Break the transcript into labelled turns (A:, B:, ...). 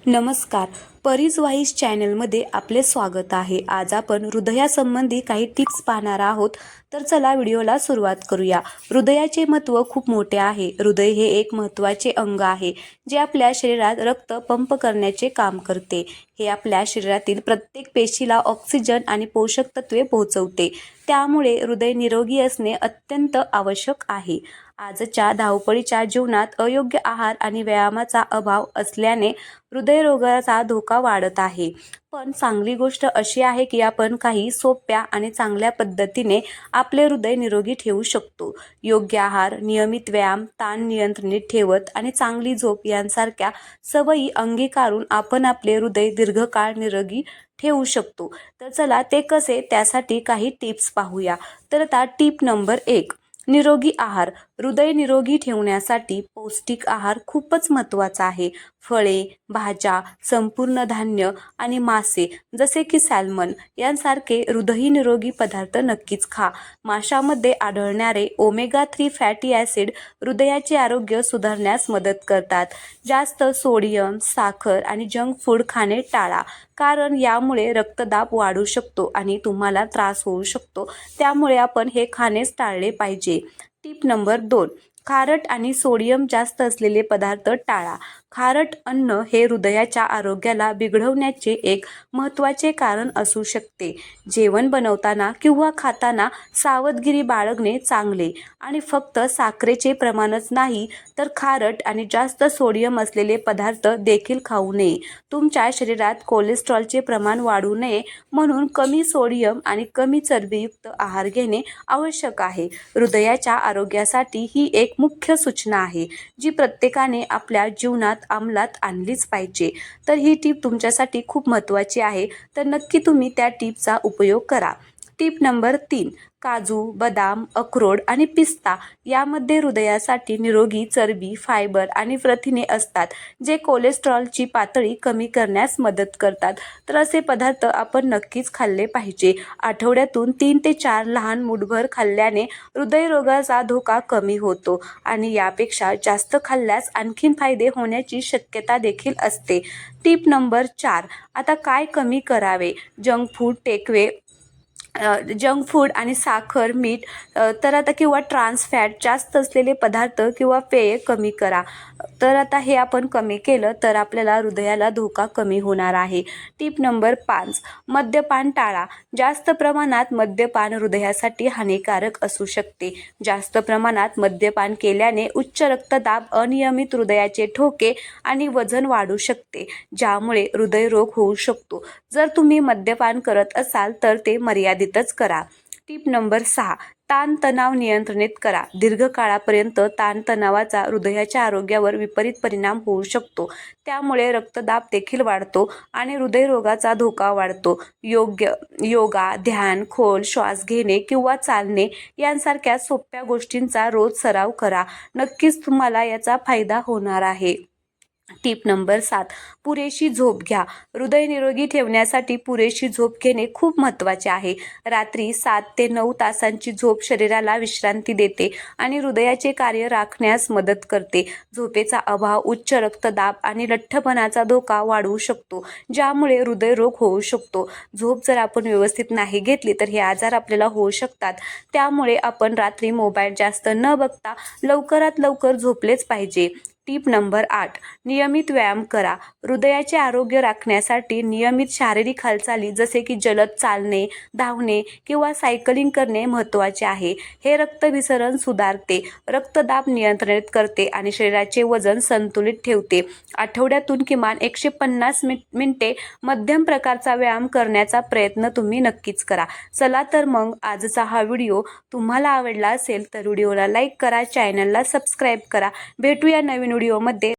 A: नमस्कार. परीज वाईज चॅनलमध्ये आपले स्वागत आहे. आज आपण हृदयासंबंधी काही टिप्स पाहणार आहोत. तर चला व्हिडिओला सुरुवात करूया. हृदयाचे महत्त्व खूप मोठे आहे. हृदय हे एक महत्त्वाचे अंग आहे जे आपल्या शरीरात रक्त पंप करण्याचे काम करते. हे आपल्या शरीरातील प्रत्येक पेशीला ऑक्सिजन आणि पोषक तत्वे पोहोचवते. त्यामुळे हृदय निरोगी असणे अत्यंत आवश्यक आहे. आजच्या धावपळीच्या जीवनात अयोग्य आहार आणि व्यायामाचा अभाव असल्याने हृदयरोगाचा धोका वाढत आहे. पण चांगली गोष्ट अशी आहे की आपण काही सोप्या आणि चांगल्या पद्धतीने आपले हृदय निरोगी ठेवू शकतो. योग्य आहार, नियमित व्यायाम, ताण नियंत्रित ठेवत आणि चांगली झोप यांसारख्या सवयी अंगीकारून आपण आपले हृदय दीर्घकाळ निरोगी ठेवू शकतो. तर चला ते कसे, त्यासाठी काही टिप्स पाहूया. तर आता टिप नंबर 1, निरोगी आहार. हृदय निरोगी ठेवण्यासाठी पौष्टिक आहार खूपच महत्त्वाचा आहे. फळे, भाज्या, संपूर्ण धान्य आणि मासे जसे की सॅल्मन यांसारखे हृदय निरोगी पदार्थ नक्कीच खा. माशांमध्ये आढळणारे ओमेगा 3 फॅटी ॲसिड हृदयाचे आरोग्य सुधारण्यास मदत करतात. जास्त सोडियम, साखर आणि जंक फूड खाणे टाळा, कारण यामुळे रक्तदाब वाढू शकतो आणि तुम्हाला त्रास होऊ शकतो. त्यामुळे आपण हे खाणेच टाळले पाहिजे. टिप नंबर 2, खारट आणि सोडियम जास्त असलेले पदार्थ टाळा. खारट अन्न हे हृदयाच्या आरोग्याला बिघडवण्याचे एक महत्त्वाचे कारण असू शकते. जेवण बनवताना किंवा खाताना सावधगिरी बाळगणे चांगले आणि फक्त साखरेचे प्रमाणच नाही तर खारट आणि जास्त सोडियम असलेले पदार्थ देखील खाऊ नये. तुमच्या शरीरात कोलेस्ट्रॉलचे प्रमाण वाढू नये म्हणून कमी सोडियम आणि कमी चरबीयुक्त आहार घेणे आवश्यक आहे. हृदयाच्या आरोग्यासाठी ही एक मुख्य सूचना आहे जी प्रत्येकाने आपल्या जीवनात अंमलात आणलीच पाहिजे. तर ही टीप तुमच्यासाठी खूप महत्त्वाची आहे. तर नक्की तुम्ही त्या टीपचा उपयोग करा. टीप नंबर 3, काजू, बदाम, अक्रोड आणि पिस्ता यामध्ये हृदयासाठी निरोगी चरबी, फायबर आणि प्रथिने असतात जे कोलेस्ट्रॉलची पातळी कमी करण्यास मदत करतात. तर असे पदार्थ आपण नक्कीच खाल्ले पाहिजे. आठवड्यातून 3 ते 4 लहान मूठभर खाल्ल्याने हृदयरोगाचा धोका कमी होतो आणि यापेक्षा जास्त खाल्ल्यास आणखीन फायदे होण्याची शक्यता देखील असते. टीप नंबर 4, आता काय कमी करावे? जंक फूड आणि साखर, मीठ तर आता किंवा ट्रान्स फॅट जास्त असलेले पदार्थ किंवा पेय कमी करा. तर आता हे आपण कमी केलं तर आपल्याला हृदयाला धोका कमी होणार आहे. टीप नंबर 5, मद्यपान टाळा. जास्त प्रमाणात मद्यपान हृदयासाठी हानिकारक असू शकते. जास्त प्रमाणात मद्यपान केल्याने उच्च रक्तदाब, अनियमित हृदयाचे ठोके आणि वजन वाढू शकते, ज्यामुळे हृदयरोग होऊ शकतो. जर तुम्ही मद्यपान करत असाल तर ते मर्यादितच करा. टीप नंबर 6, ताणतणाव नियंत्रित करा. दीर्घकाळापर्यंत ताणतणावाचा हृदयाच्या आरोग्यावर विपरीत परिणाम होऊ शकतो. त्यामुळे रक्तदाब देखील वाढतो आणि हृदयरोगाचा धोका वाढतो. योगा, ध्यान, खोल श्वास घेणे किंवा चालणे यांसारख्या सोप्या गोष्टींचा रोज सराव करा. नक्कीच तुम्हाला याचा फायदा होणार आहे. टीप नंबर 7, पुरेशी झोप घ्या. हृदय निरोगी ठेवण्यासाठी पुरेशी झोप घेणे खूप महत्त्वाचे आहे. रात्री 7 ते 9 तासांची झोप शरीराला विश्रांती देते आणि हृदयाचे कार्य राखण्यास मदत करते. झोपेचा अभाव उच्च रक्तदाब आणि लठ्ठपणाचा धोका वाढवू शकतो, ज्यामुळे हृदयरोग होऊ शकतो. झोप जर आपण व्यवस्थित नाही घेतली तर हे आजार आपल्याला होऊ शकतात. त्यामुळे आपण रात्री मोबाईल जास्त न बघता लवकरात लवकर झोपलेच पाहिजे. टीप नंबर 8, नियमित व्यायाम करा. हृदयाचे आरोग्य राखण्यासाठी नियमित शारीरिक हालचाली जसे की जलद चालणे, धावणे किंवा सायकलिंग करणे महत्त्वाचे आहे. हे रक्तभिसरण सुधारते, रक्तदाब नियंत्रित करते आणि शरीराचे वजन संतुलित ठेवते. आठवड्यातून किमान 150 मिनिटे मध्यम प्रकारचा व्यायाम करण्याचा प्रयत्न तुम्ही नक्कीच करा. चला तर मग आजचा हा व्हिडिओ तुम्हाला आवडला असेल तर व्हिडिओला लाईक करा, चॅनलला सबस्क्राईब करा. भेटूया नवीन व्हिडिओमध्ये.